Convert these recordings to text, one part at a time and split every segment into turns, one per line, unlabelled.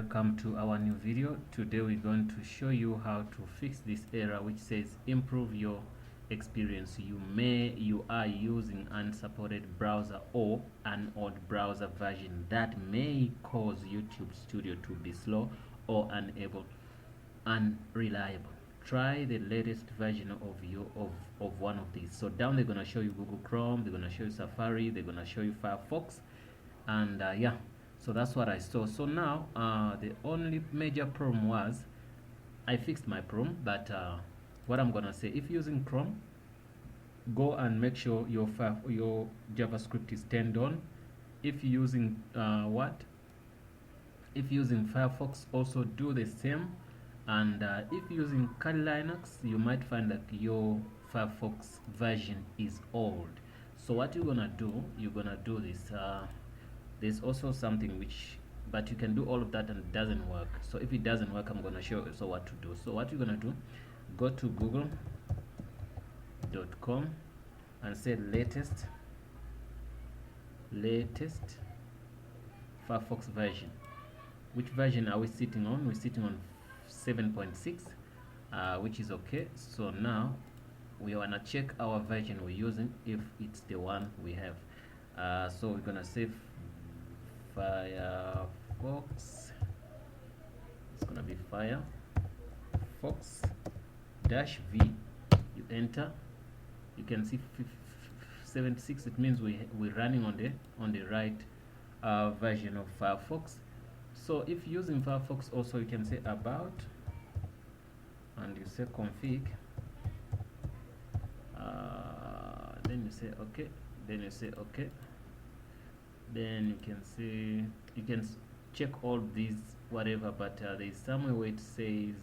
welcome to our new video. Today we're going to show you how to fix this error which says improve your experience. You are using unsupported browser or an old browser version that may cause YouTube Studio to be slow or unreliable. Try the latest version of one of these. So down they're gonna show you Google Chrome, they're gonna show you Safari, they're gonna show you Firefox, and yeah, so that's what I saw. So now the only major problem was I fixed my problem, but what I'm gonna say, if using Chrome, go and make sure your JavaScript is turned on. If using if using Firefox, also do the same. And if using Kali Linux, you might find that your Firefox version is old. So what you're gonna do, you're gonna do this. There's also something which, but you can do all of that and it doesn't work. So if it doesn't work, I'm gonna show you so what to do. So what you're gonna do, go to google.com and say latest Firefox version. Which version are we sitting on? We're sitting on 7.6, which is okay. So now we wanna check our version we're using if it's the one we have. So we're gonna say Firefox. It's gonna be Firefox -v. You enter. You can see 76. It means we're running on the right version of Firefox. So if using Firefox, also you can say about, and you say config, then you say okay, then you say okay, then you can see, you can check all these whatever, but there is somewhere where it says,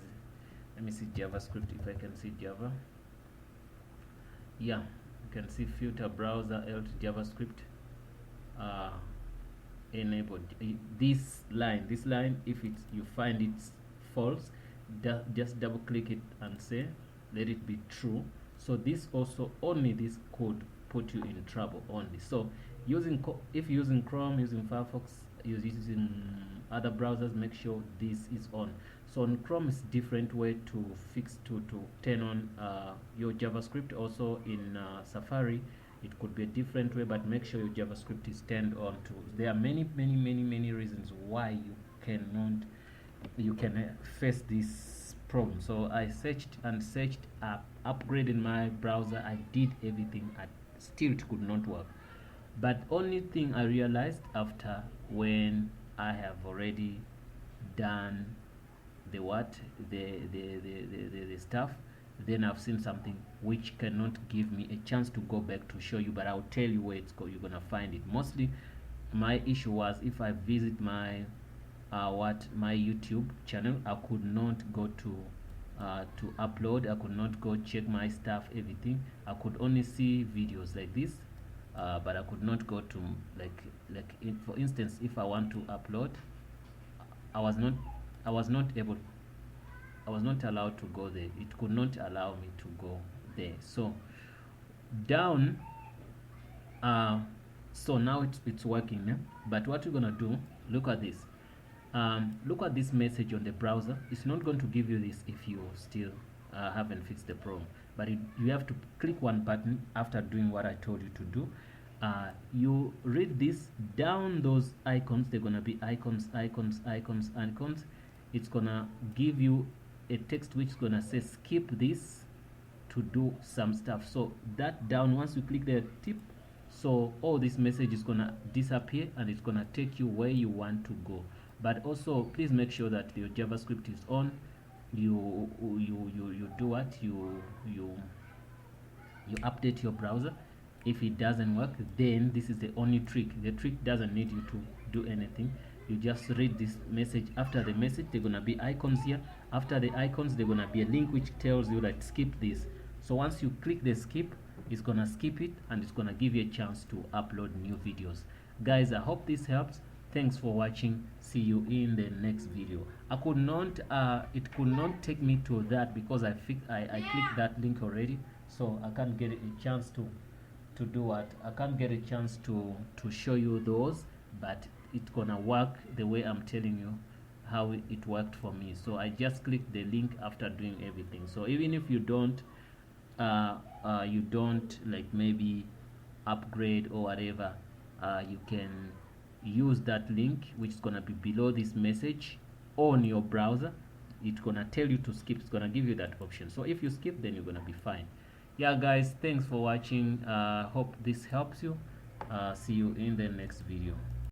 let me see JavaScript, if I can see Java. Yeah, you can see filter browser alt JavaScript enabled. This line, if you find it's false, just double click it and say let it be true. So this also, only this could put you in trouble only. So if using Chrome, using Firefox, using other browsers, make sure this is on. So on Chrome is different way to fix to turn on your JavaScript. Also in Safari it could be a different way, but make sure your JavaScript is turned on too. There are many reasons why you can face this problem. So I searched, upgraded my browser, I did everything, still it could not work. But only thing I realized after, when I have already done the stuff, then I've seen something which cannot give me a chance to go back to show you, but I'll tell you where you're gonna find it. Mostly my issue was, if I visit my my YouTube channel, I could not go to upload, I could not go check my stuff, everything. I could only see videos like this, but I could not go to for instance, if I want to upload, I was not allowed to go there. It could not allow me to go there. So down, so now it's working, yeah? But what you're gonna do, look at this. Look at this message on the browser. It's not going to give you this if you still haven't fixed the problem, but you have to click one button after doing what I told you to do. You read this down, those icons, they're gonna be icons. It's gonna give you a text which is gonna say skip this to do some stuff. So that down, once you click the tip, so all this message is gonna disappear and it's gonna take you where you want to go. But also please make sure that your JavaScript is on. You do what, you update your browser. If it doesn't work, then this is the only trick. The trick doesn't need you to do anything. You just read this message. After the message, they're gonna be icons here. After the icons, they're gonna be a link which tells you that skip this. So once you click the skip, it's gonna skip it and it's gonna give you a chance to upload new videos. Guys, I hope this helps. Thanks for watching. See you in the next video. I could not it could not take me to that because I clicked that link already, so I can't get a chance to do what, I can't get a chance to show you those, but it's gonna work the way I'm telling you how it worked for me. So I just clicked the link after doing everything. So even if you don't like maybe upgrade or whatever, you can use that link, which is gonna be below this message on your browser. It's gonna tell you to skip. It's gonna give you that option. So if you skip, then you're gonna be fine. Yeah guys, thanks for watching. Hope this helps you. See you in the next video.